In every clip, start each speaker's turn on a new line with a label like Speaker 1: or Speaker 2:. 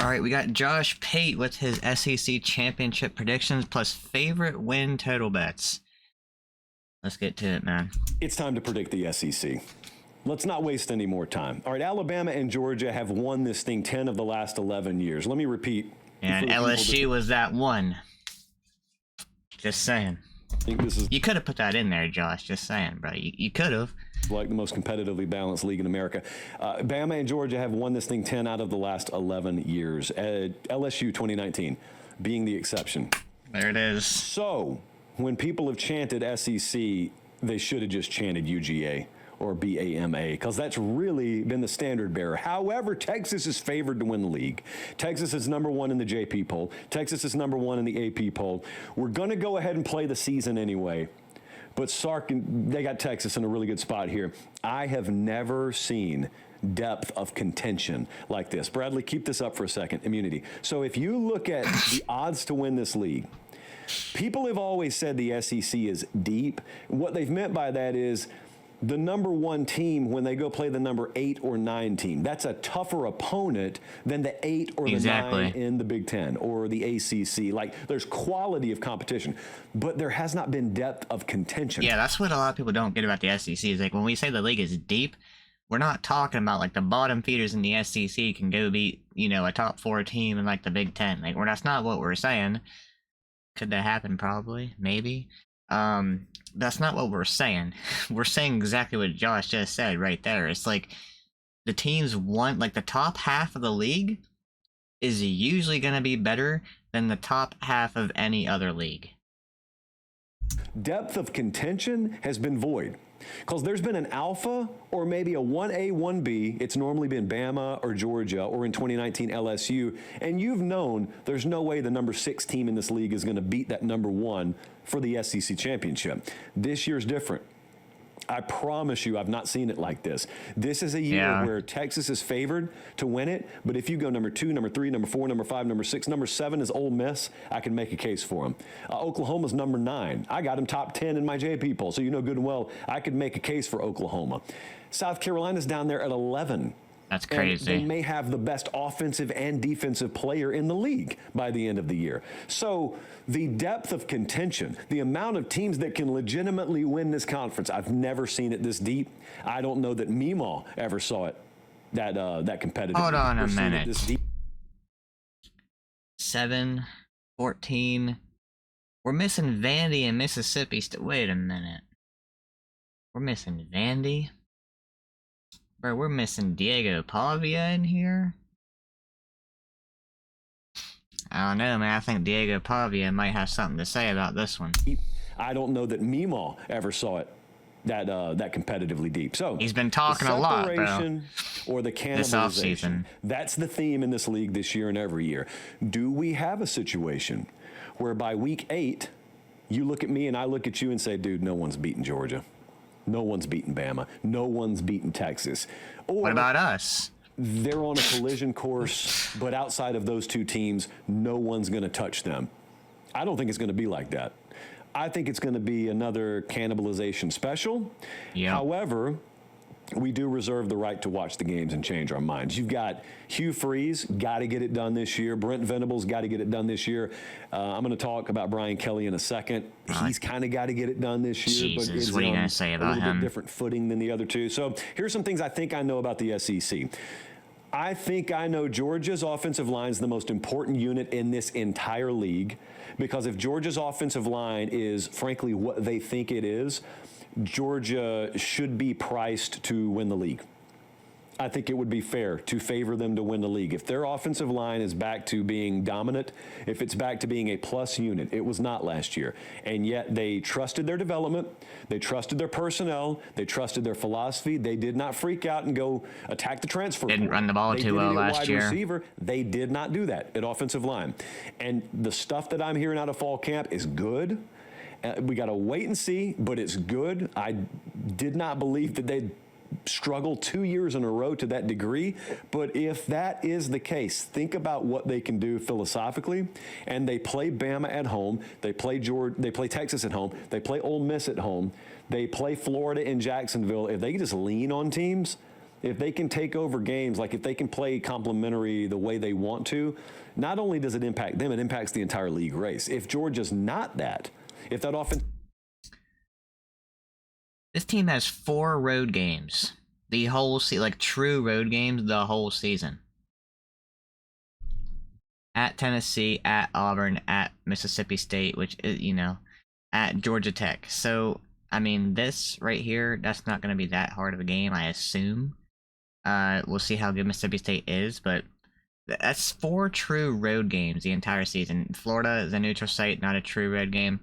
Speaker 1: All right, we got Josh Pate with his SEC championship predictions plus favorite win total bets. Let's get to it, man.
Speaker 2: It's time to predict the SEC. Let's not waste any more time. All right, Alabama and Georgia have won this thing 10 of the last 11 years. Let me repeat.
Speaker 1: And LSU was that one. Just saying.
Speaker 2: I think this is
Speaker 1: You could have put that in there, Josh. Just saying, bro. You could have.
Speaker 2: like the most competitively balanced league in America. Bama and Georgia have won this thing 10 out of the last 11 years. LSU 2019 being the exception.
Speaker 1: There it is.
Speaker 2: So when people have chanted SEC, they should have just chanted UGA or BAMA, because that's really been the standard bearer. However, Texas is favored to win the league. Texas is number one in the JP poll. Texas is number one in the AP poll. We're going to go ahead and play the season anyway. But Sark, they got Texas in a really good spot here. I have never seen depth of contention like this. Bradley, keep this up for a second. Immunity. So if you look at the odds to win this league, people have always said the SEC is deep. What they've meant by that is the number one team when they go play the number 8 or 9 team. That's a tougher opponent than the 8 or the 9 in the Big Ten or the ACC. Like, there's quality of competition, but there has not been depth of contention.
Speaker 1: Yeah, that's what a lot of people don't get about the SEC. Is like when we say the league is deep, we're not talking about like the bottom feeders in the SEC can go beat, a top 4 team in like the Big Ten. Like, that's not what we're saying. Could that happen? Probably, maybe. That's not what we're saying. We're saying exactly what Josh just said right there. It's like the teams want, like the top half of the league is usually going to be better than the top half of any other league.
Speaker 2: Depth of contention has been void. Because there's been an alpha or maybe a 1A, 1B. It's normally been Bama or Georgia or in 2019 LSU. And you've known there's no way the number 6 team in this league is going to beat that number 1 for the SEC championship. This year's different. I promise you, I've not seen it like this. This is a year where Texas is favored to win it, but if you go number 2, number 3, number 4, number 5, number 6, number 7 is Ole Miss, I can make a case for them. Oklahoma's number 9. I got them top 10 in my JP poll, so you know good and well I could make a case for Oklahoma. South Carolina's down there at 11.
Speaker 1: That's crazy.
Speaker 2: And they may have the best offensive and defensive player in the league by the end of the year. So the depth of contention, the amount of teams that can legitimately win this conference, I've never seen it this deep. I don't know that Meemaw ever saw it that competitive.
Speaker 1: Hold on a minute. 7, 14. We're missing Vandy and Mississippi. Wait a minute. We're missing Vandy. Bro, we're missing Diego Pavia in here. I don't know, man. I think Diego Pavia might have something to say about this one.
Speaker 2: I don't know that Meemaw ever saw it that competitively deep. So
Speaker 1: he's been talking a lot, bro.
Speaker 2: Or the cannibalization. That's the theme in this league this year and every year. Do we have a situation where by week 8, you look at me and I look at you and say, dude, no one's beating Georgia. No one's beating Bama. No one's beating Texas. Or
Speaker 1: what about us?
Speaker 2: They're on a collision course, but outside of those 2 teams, no one's going to touch them. I don't think it's going to be like that. I think it's going to be another cannibalization special.
Speaker 1: Yep.
Speaker 2: However, we do reserve the right to watch the games and change our minds. You've got Hugh Freeze, got to get it done this year. Brent Venables, got to get it done this year. I'm going to talk about Brian Kelly in a second. He's kind of got to get it done this year.
Speaker 1: Jesus,
Speaker 2: but is
Speaker 1: what are you going to say about him?
Speaker 2: A little bit different footing than the other 2. So here's some things I think I know about the SEC. I think I know Georgia's offensive line is the most important unit in this entire league, because if Georgia's offensive line is, frankly, what they think it is, Georgia should be priced to win the league. I think it would be fair to favor them to win the league. If their offensive line is back to being dominant, if it's back to being a plus unit, it was not last year. And yet they trusted their development, they trusted their personnel, they trusted their philosophy. They did not freak out and go attack the transfer
Speaker 1: Didn't run the ball too well last year.
Speaker 2: Receiver. They did not do that at offensive line. And the stuff that I'm hearing out of fall camp is good. We got to wait and see, but it's good. I did not believe that they'd struggle 2 years in a row to that degree. But if that is the case, think about what they can do philosophically. And they play Bama at home. They play Texas at home. They play Ole Miss at home. They play Florida in Jacksonville. If they can just lean on teams, if they can take over games, like if they can play complementary the way they want to, not only does it impact them, it impacts the entire league race. If Georgia's not that, if that offense...
Speaker 1: This team has 4 road games. The whole like true road games the whole season. At Tennessee, at Auburn, at Mississippi State, which is, at Georgia Tech. So, I mean, this right here, that's not going to be that hard of a game, I assume. We'll see how good Mississippi State is, but that's 4 true road games the entire season. Florida is a neutral site, not a true road game.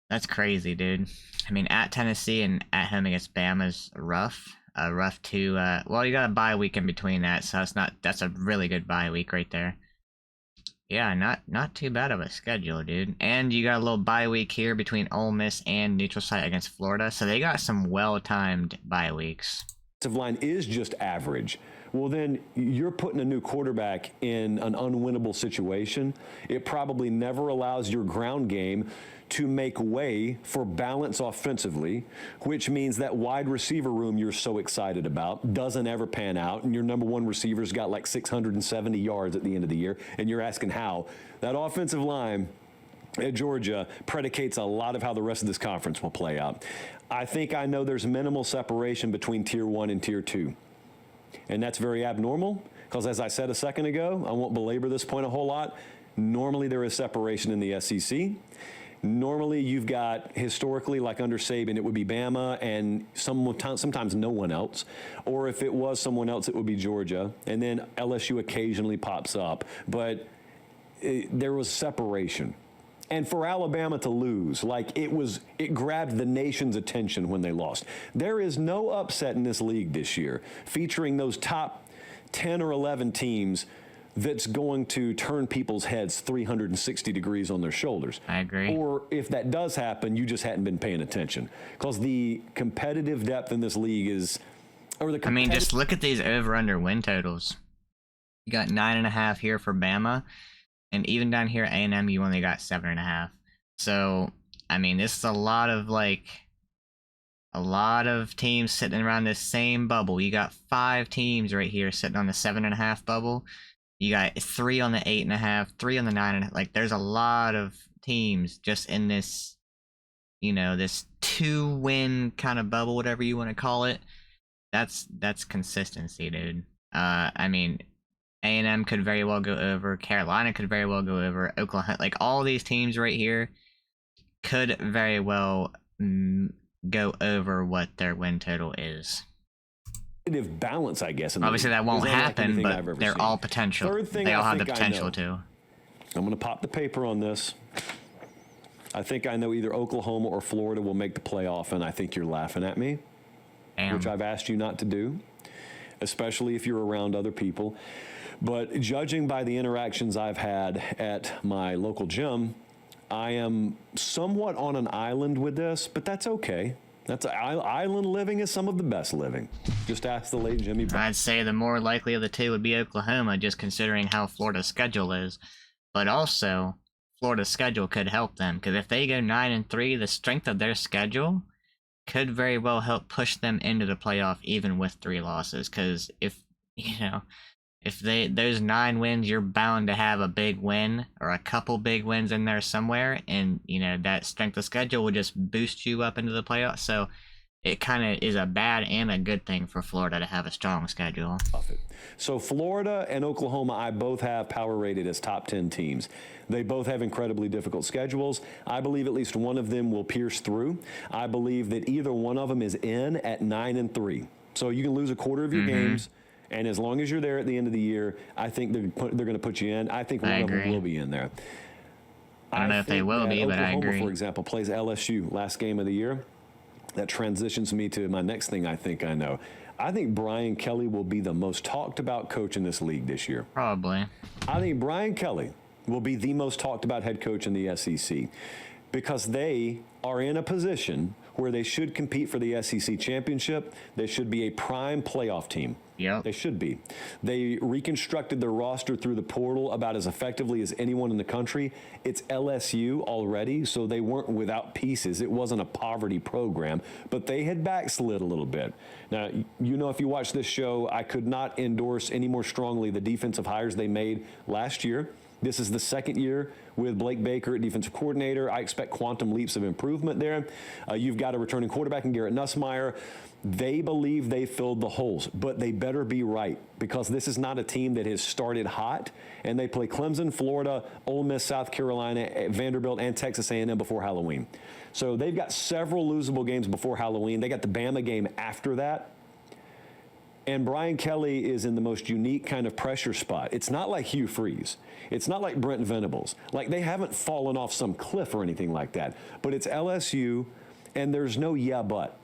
Speaker 1: That's crazy, dude. I mean, at Tennessee and at home against Bama is rough. Rough too. Well, you got a bye week in between that, so that's a really good bye week right there. Yeah, not too bad of a schedule, dude. And you got a little bye week here between Ole Miss and neutral site against Florida, so they got some well-timed bye weeks.
Speaker 2: Line is just average. Well, then you're putting a new quarterback in an unwinnable situation. It probably never allows your ground game to make way for balance offensively, which means that wide receiver room you're so excited about doesn't ever pan out, and your number one receiver's got like 670 yards at the end of the year, and you're asking how. That offensive line at Georgia predicates a lot of how the rest of this conference will play out. I think I know there's minimal separation between Tier 1 and Tier 2. And that's very abnormal because, as I said a second ago, I won't belabor this point a whole lot. Normally there is separation in the SEC. Normally you've got, historically, like under Saban, it would be Bama and sometimes no one else. Or if it was someone else, it would be Georgia. And then LSU occasionally pops up. But there was separation. And for Alabama to lose, like it grabbed the nation's attention when they lost. There is no upset in this league this year featuring those top 10 or 11 teams that's going to turn people's heads 360 degrees on their shoulders.
Speaker 1: I agree.
Speaker 2: Or if that does happen, you just hadn't been paying attention. Because the competitive depth in this league is...
Speaker 1: I mean, just look at these over-under win totals. You got 9.5 here for Bama. And even down here at A&M, you only got 7.5. So, I mean, this is a lot of teams sitting around this same bubble. You got 5 teams right here sitting on the 7.5 bubble. You got 3 on the 8.5, 3 on the 9.5. Like, there's a lot of teams just in this, this 2-win kind of bubble, whatever you want to call it. That's consistency, dude. I mean, A&M could very well go over. Carolina could very well go over. Oklahoma, like all these teams right here could very well go over what their win total is.
Speaker 2: Balance, I guess.
Speaker 1: Obviously, that won't happen, but they're all potential. They all have the potential to.
Speaker 2: I'm going to pop the paper on this. I think I know either Oklahoma or Florida will make the playoff, and I think you're laughing at me, which I've asked you not to do, especially if you're around other people. But judging by the interactions I've had at my local gym, I am somewhat on an island with this, but that's okay. Island living is some of the best living. Just ask the late Jimmy.
Speaker 1: I'd say the more likely of the two would be Oklahoma, just considering how Florida's schedule is. But also, Florida's schedule could help them, because if they go 9-3, the strength of their schedule could very well help push them into the playoff, even with 3 losses. Because if those 9 wins, you're bound to have a big win or a couple big wins in there somewhere, and that strength of schedule will just boost you up into the playoffs. So it kind of is a bad and a good thing for Florida to have a strong schedule.
Speaker 2: So Florida and Oklahoma, I both have power rated as top 10 teams. They both have incredibly difficult schedules. I believe at least one of them will pierce through. I believe that either one of them is in at 9-3. So you can lose a quarter of your games. And as long as you're there at the end of the year, I think they're going to put you in. I think one of them will be in there.
Speaker 1: I don't know if they will be, but I agree.
Speaker 2: For example, plays LSU last game of the year. That transitions me to my next thing I think I know. I think Brian Kelly will be the most talked about coach in this league this year.
Speaker 1: Probably.
Speaker 2: I think Brian Kelly will be the most talked about head coach in the SEC because they are in a position where they should compete for the SEC championship. They should be a prime playoff team.
Speaker 1: Yep.
Speaker 2: They should be. They reconstructed their roster through the portal about as effectively as anyone in the country. It's LSU already, so they weren't without pieces. It wasn't a poverty program, but they had backslid a little bit. Now, you know, if you watch this show, I could not endorse any more strongly the defensive hires they made last year. This is the second year with Blake Baker at defensive coordinator. I expect quantum leaps of improvement there. You've got a returning quarterback in Garrett Nussmeier. They believe they filled the holes, but they better be right, because this is not a team that has started hot, and they play Clemson, Florida, Ole Miss, South Carolina, Vanderbilt, and Texas A&M before Halloween. So they've got several losable games before Halloween. They got the Bama game after that. And Brian Kelly is in the most unique kind of pressure spot. It's not like Hugh Freeze. It's not like Brent Venables. Like, they haven't fallen off some cliff or anything like that. But it's LSU, and there's no yeah, but.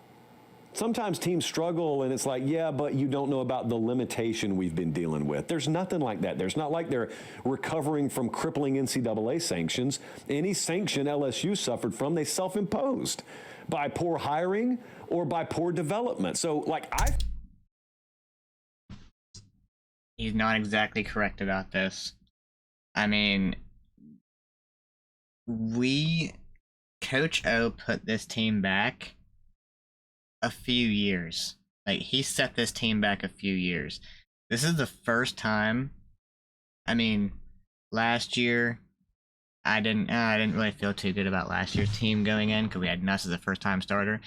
Speaker 2: Sometimes teams struggle, and it's like, yeah, but you don't know about the limitation we've been dealing with. There's nothing like that. There's not like they're recovering from crippling NCAA sanctions. Any sanction LSU suffered from, they self-imposed by poor hiring or by poor development. So, like,
Speaker 1: He's not exactly correct about this. I mean, Coach O put this team back a few years. Like, he set this team back a few years. This is the first time. I mean, last year, I didn't really feel too good about last year's team going in, because we had Nuss as a first-time starter.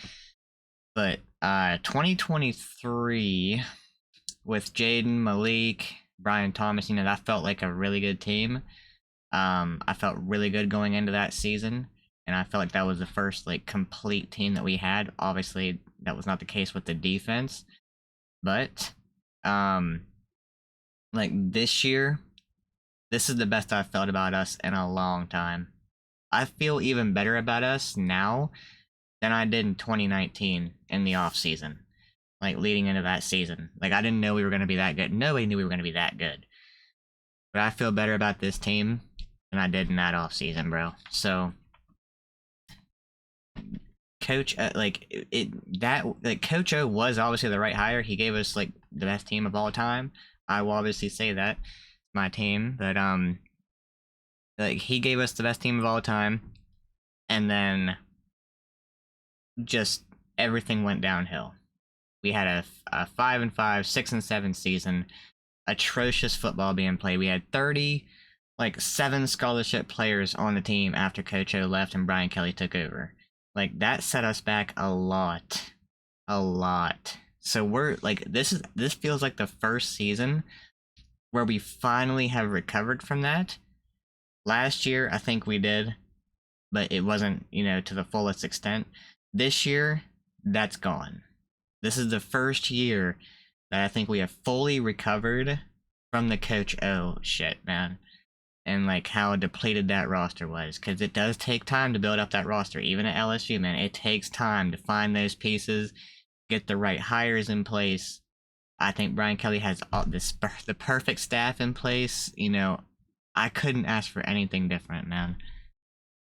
Speaker 1: But 2023, with Jaden, Malik, Brian Thomas, you know, that felt like a really good team. I felt really good going into that season, and I felt like that was the first, like, complete team that we had. Obviously, that was not the case with the defense, but like, this year, this is the best I've felt about us in a long time. I feel even better about us now than I did in 2019 in the off season, like, leading into that season. Like, I didn't know we were going to be that good. Nobody knew we were going to be that good. But I feel better about this team than I did in that off season, bro. So, Coach, Coach O was obviously the right hire. He gave us, like, the best team of all time. I will obviously say that. It's my team. But, like, he gave us the best team of all time. And then just everything went downhill. We had a 5-5, 6-7 season. Atrocious football being played. We had 7 scholarship players on the team after Coach O left and Brian Kelly took over. Like, that set us back a lot. So we're, like, this feels like the first season where we finally have recovered from that. Last year, I think we did, but it wasn't, you know, to the fullest extent. This year, that's gone. This is the first year that I think we have fully recovered from the Coach O shit, man. And, like, how depleted that roster was. Because it does take time to build up that roster. Even at LSU, man, it takes time to find those pieces, get the right hires in place. I think Brian Kelly has the perfect staff in place. You know, I couldn't ask for anything different, man.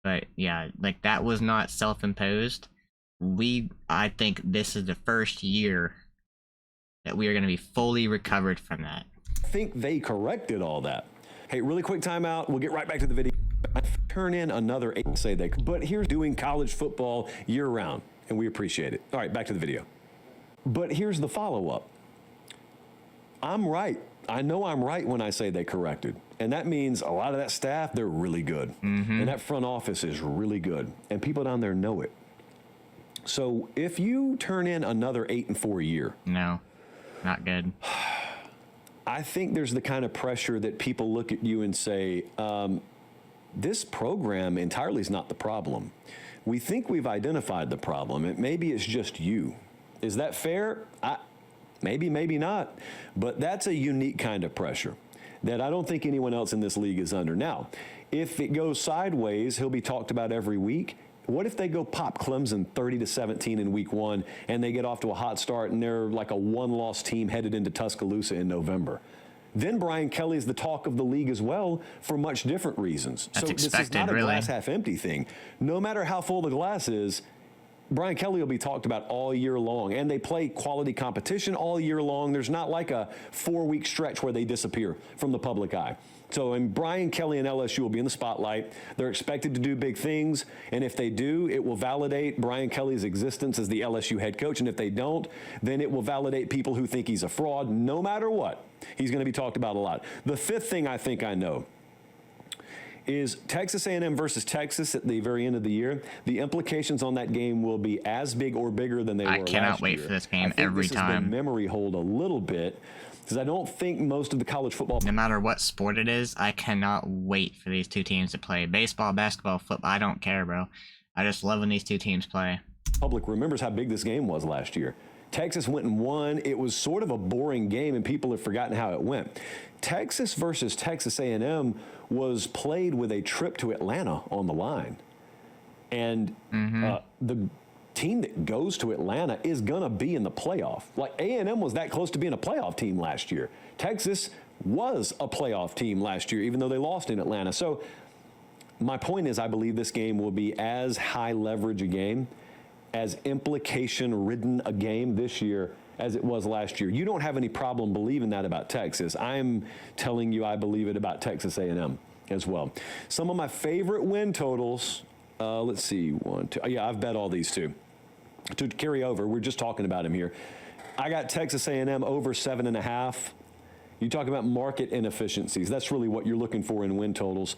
Speaker 1: But, yeah, like, that was not self-imposed. I think this is the first year that we are going to be fully recovered from that.
Speaker 2: I think they corrected all that. Hey, really quick timeout. We'll get right back to the video. Turn in another 8 say they. But here's doing college football year round, and we appreciate it. All right, back to the video. But here's the follow-up. I'm right. I know I'm right when I say they corrected. And that means a lot of that staff, they're really good. Mm-hmm. And that front office is really good. And people down there know it. So if you turn in another 8-4 year.
Speaker 1: No, not good.
Speaker 2: I think there's the kind of pressure that people look at you and say, this program entirely is not the problem. We think we've identified the problem. Maybe it's just you. Is that fair? Maybe, maybe not. But that's a unique kind of pressure that I don't think anyone else in this league is under. Now, if it goes sideways, he'll be talked about every week. What if they go pop Clemson 30-17 in week 1 and they get off to a hot start and they're like a one-loss team headed into Tuscaloosa in November? Then Brian Kelly is the talk of the league as well for much different reasons.
Speaker 1: That's
Speaker 2: so
Speaker 1: expected,
Speaker 2: this is not a
Speaker 1: really.
Speaker 2: glass half empty thing. No matter how full the glass is, Brian Kelly will be talked about all year long, and they play quality competition all year long. There's not like a 4-week stretch where they disappear from the public eye. So, and Brian Kelly and LSU will be in the spotlight. They're expected to do big things, and if they do, it will validate Brian Kelly's existence as the LSU head coach, and if they don't, then it will validate people who think he's a fraud. No matter what, he's going to be talked about a lot. The fifth thing I think I know is Texas A&M versus Texas at the very end of the year. The implications on that game will be as big or bigger than they were last year.
Speaker 1: I cannot wait for this game every time.
Speaker 2: This has been memory hold a little bit because I don't think most of the college football...
Speaker 1: No matter what sport it is, I cannot wait for these two teams to play. Baseball, basketball, football, I don't care, bro. I just love when these two teams play.
Speaker 2: Public remembers how big this game was last year. Texas went and won. It was sort of a boring game, and people have forgotten how it went. Texas versus Texas A&M was played with a trip to Atlanta on the line. And the team that goes to Atlanta is going to be in the playoff. Like, A&M was that close to being a playoff team last year. Texas was a playoff team last year, even though they lost in Atlanta. So my point is, I believe this game will be as high leverage a game, as implication-ridden a game this year as it was last year. You don't have any problem believing that about Texas. I'm telling you I believe it about Texas A&M as well. Some of my favorite win totals, let's see, 1, 2. Yeah, I've bet all these two. To carry over, we're just talking about them here. I got Texas A&M over 7.5. You talk about market inefficiencies. That's really what you're looking for in win totals.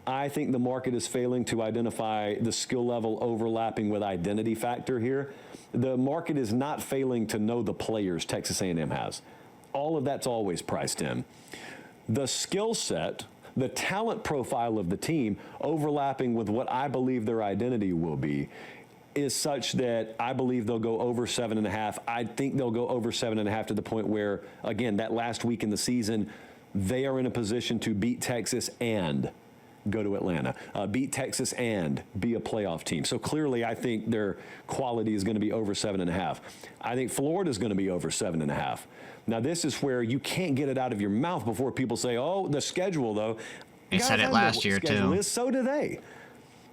Speaker 2: I think the market is failing to identify the skill level overlapping with identity factor here. The market is not failing to know the players Texas A&M has. All of that's always priced in. The skill set, the talent profile of the team overlapping with what I believe their identity will be is such that I believe they'll go over 7.5. I think they'll go over 7.5 to the point where, again, that last week in the season, they are in a position to beat Texas and go to Atlanta, beat Texas and be a playoff team. So clearly, I think their quality is going to be over 7.5. I think Florida is going to be over 7.5. Now, this is where you can't get it out of your mouth before people say, oh, the schedule, though.
Speaker 1: They said it last year, too.
Speaker 2: So do they.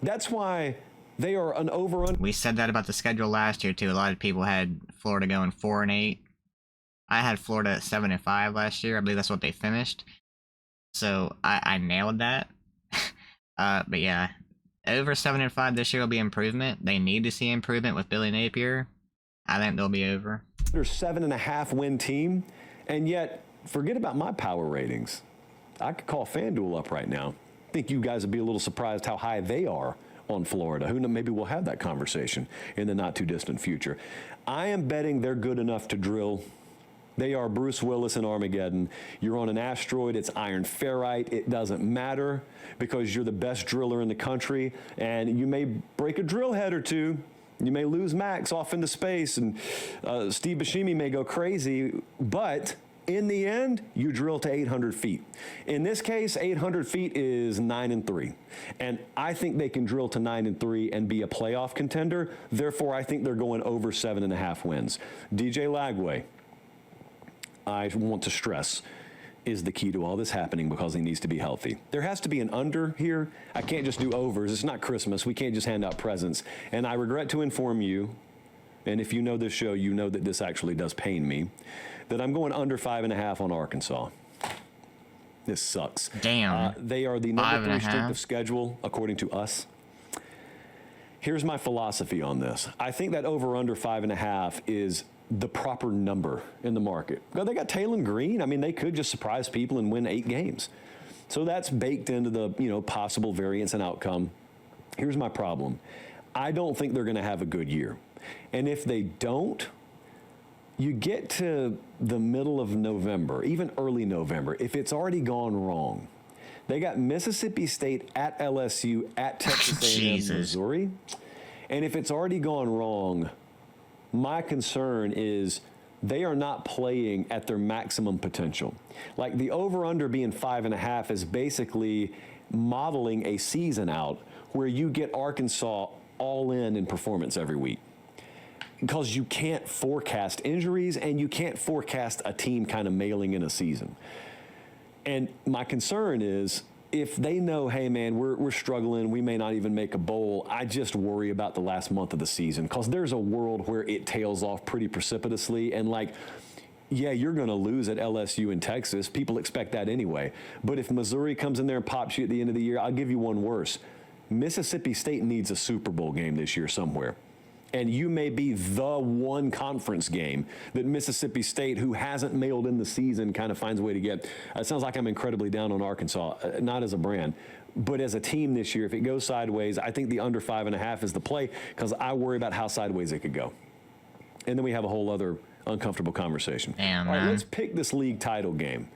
Speaker 2: That's why they are an over-under.
Speaker 1: We said that about the schedule last year, too. A lot of people had Florida going 4-8. I had Florida at 7-5 last year. I believe that's what they finished. So I nailed that. But yeah, over 7-5 this year will be improvement. They need to see improvement with Billy Napier. I think they'll be over.
Speaker 2: They're 7.5 win team, and yet forget about my power ratings. I could call FanDuel up right now. I think you guys would be a little surprised how high they are on Florida. Who knows, maybe we'll have that conversation in the not too distant future. I am betting they're good enough to drill. They are Bruce Willis in Armageddon. You're on an asteroid. It's iron ferrite. It doesn't matter because you're the best driller in the country, and you may break a drill head or two. You may lose Max off into space, and Steve Buscemi may go crazy, but in the end, you drill to 800 feet. In this case, 800 feet is 9-3, and I think they can drill to 9-3 and be a playoff contender. Therefore, I think they're going over 7.5 wins. DJ Lagway, I want to stress, is the key to all this happening because he needs to be healthy. There has to be an under here. I can't just do overs. It's not Christmas. We can't just hand out presents. And I regret to inform you, and if you know this show, you know that this actually does pain me, that I'm going under 5.5 on Arkansas. This sucks.
Speaker 1: Damn.
Speaker 2: They are the number 3 strength of schedule, according to us. Here's my philosophy on this. I think that over under 5.5 is the proper number in the market. Well, they got Taylor Green. I mean, they could just surprise people and win 8 games. So that's baked into the, possible variance and outcome. Here's my problem. I don't think they're going to have a good year. And if they don't, you get to the middle of November, even early November, if it's already gone wrong. They got Mississippi State at LSU, at Texas A&M, Missouri. And if it's already gone wrong, my concern is they are not playing at their maximum potential. Like the over-under being 5.5 is basically modeling a season out where you get Arkansas all in performance every week. Because you can't forecast injuries and you can't forecast a team kind of mailing in a season. And my concern is if they know, hey man, we're struggling, we may not even make a bowl, I just worry about the last month of the season, because there's a world where it tails off pretty precipitously. And like, yeah, you're going to lose at LSU and Texas. People expect that anyway. But if Missouri comes in there and pops you at the end of the year, I'll give you one worse. Mississippi State needs a Super Bowl game this year somewhere. And you may be the one conference game that Mississippi State, who hasn't mailed in the season, kind of finds a way to get. It sounds like I'm incredibly down on Arkansas, not as a brand, but as a team this year. If it goes sideways, I think the under 5.5 is the play, because I worry about how sideways it could go. And then we have a whole other uncomfortable conversation.
Speaker 1: Damn,
Speaker 2: all right,
Speaker 1: man.
Speaker 2: let's pick this league title game.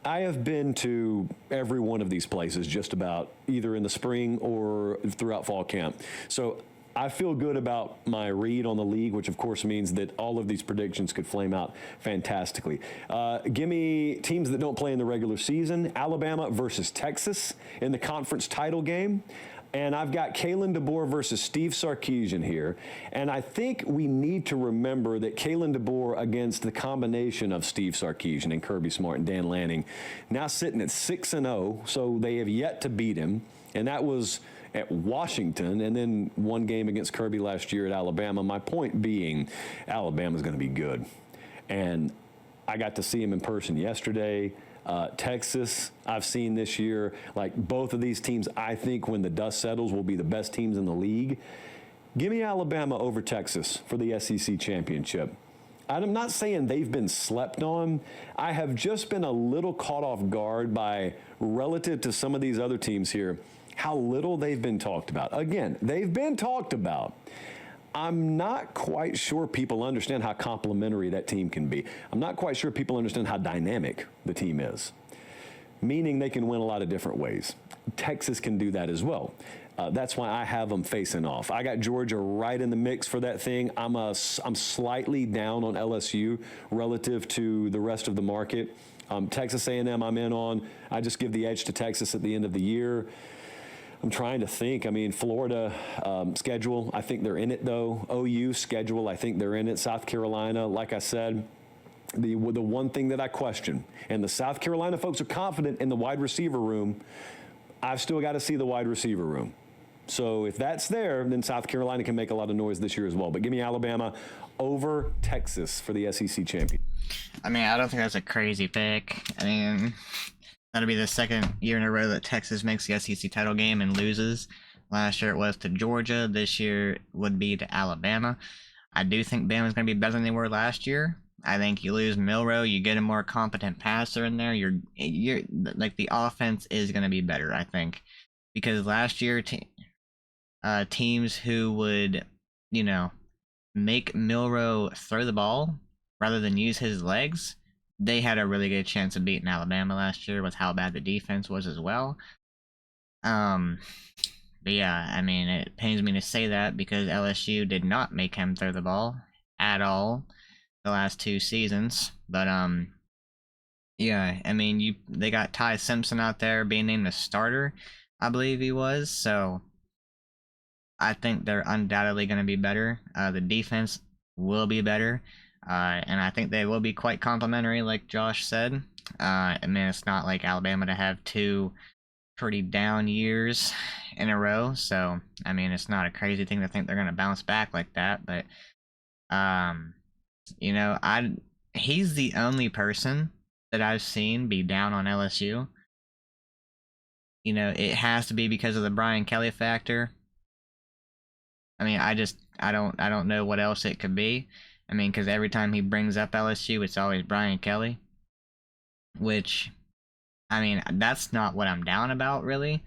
Speaker 2: I have been to every one of these places just about, either in the spring or throughout fall camp. So I feel good about my read on the league, which of course means that all of these predictions could flame out fantastically. Give me teams that don't play in the regular season. Alabama versus Texas in the conference title game. And I've got Kalen DeBoer versus Steve Sarkisian here. And I think we need to remember that Kalen DeBoer against the combination of Steve Sarkisian and Kirby Smart and Dan Lanning, now sitting at 6-0, so they have yet to beat him. And that was at Washington, and then one game against Kirby last year at Alabama. My point being, Alabama's going to be good. And I got to see him in person yesterday. Texas, I've seen this year. Like, both of these teams, I think when the dust settles, will be the best teams in the league. Give me Alabama over Texas for the SEC championship. I'm not saying they've been slept on. I have just been a little caught off guard by, relative to some of these other teams here, how little they've been talked about. Again, they've been talked about. I'm not quite sure people understand how complimentary that team can be. I'm not quite sure people understand how dynamic the team is, meaning they can win a lot of different ways. Texas can do that as well. That's why I have them facing off. I got Georgia right in the mix for that thing. I'm slightly down on LSU relative to the rest of the market. Texas A&M I'm in on. I just give the edge to Texas at the end of the year. I'm trying to think. I mean, Florida schedule, I think they're in it, though. OU schedule, I think they're in it. South Carolina, like I said, the one thing that I question, and the South Carolina folks are confident in the wide receiver room, I've still got to see the wide receiver room. So if that's there, then South Carolina can make a lot of noise this year as well. But give me Alabama over Texas for the SEC champion.
Speaker 1: I mean, I don't think that's a crazy pick. I mean, that'll be the second year in a row that Texas makes the SEC title game and loses. Last year it was to Georgia. This year would be to Alabama. I do think Bama's going to be better than they were last year. I think you lose Milroe, you get a more competent passer in there. You're like, the offense is going to be better, I think, because last year teams who would, make Milroe throw the ball rather than use his legs, they had a really good chance of beating Alabama last year with how bad the defense was as well. But yeah, I mean, it pains me to say that because LSU did not make him throw the ball at all the last 2 seasons. But yeah, I mean, they got Ty Simpson out there being named a starter, I believe he was. So I think they're undoubtedly going to be better. The defense will be better. And I think they will be quite complimentary, like Josh said. I mean, it's not like Alabama to have 2 pretty down years in a row. So, I mean, it's not a crazy thing to think they're going to bounce back like that. But, he's the only person that I've seen be down on LSU. It has to be because of the Brian Kelly factor. I mean, I don't know what else it could be. I mean, because every time he brings up LSU, it's always Brian Kelly. Which, I mean, that's not what I'm down about, really.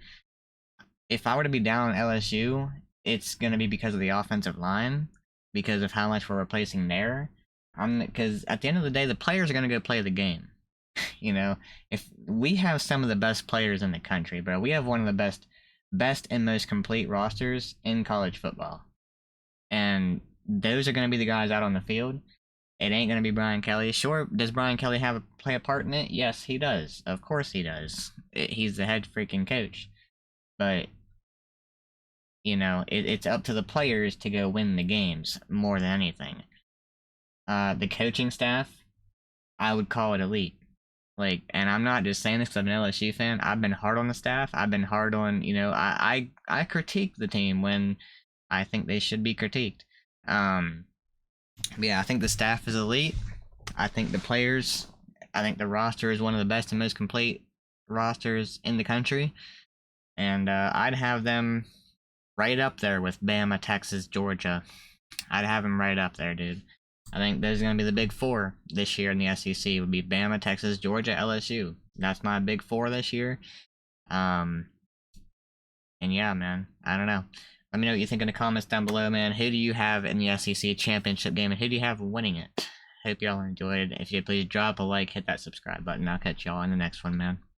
Speaker 1: If I were to be down on LSU, it's going to be because of the offensive line, because of how much we're replacing there. Because at the end of the day, the players are going to go play the game. If we have some of the best players in the country, bro, we have one of the best and most complete rosters in college football. And those are going to be the guys out on the field. It ain't going to be Brian Kelly. Sure, does Brian Kelly play a part in it? Yes, he does. Of course he does. He's the head freaking coach. But, it's up to the players to go win the games more than anything. The coaching staff, I would call it elite. Like, and I'm not just saying this because I'm an LSU fan. I've been hard on the staff. I've been hard on, I critique the team when I think they should be critiqued. Yeah, I think the staff is elite. I think the players, I think the roster is one of the best and most complete rosters in the country. And I'd have them right up there with Bama, Texas, Georgia. I'd have them right up there, dude. I think there's going to be the big four this year in the SEC. Would be Bama, Texas, Georgia, LSU. That's my big four this year. Um, and yeah, man, I don't know. Let me know what you think in the comments down below, man. Who do you have in the SEC championship game, and who do you have winning it? Hope y'all enjoyed. If you please drop a like, hit that subscribe button. I'll catch y'all in the next one, man.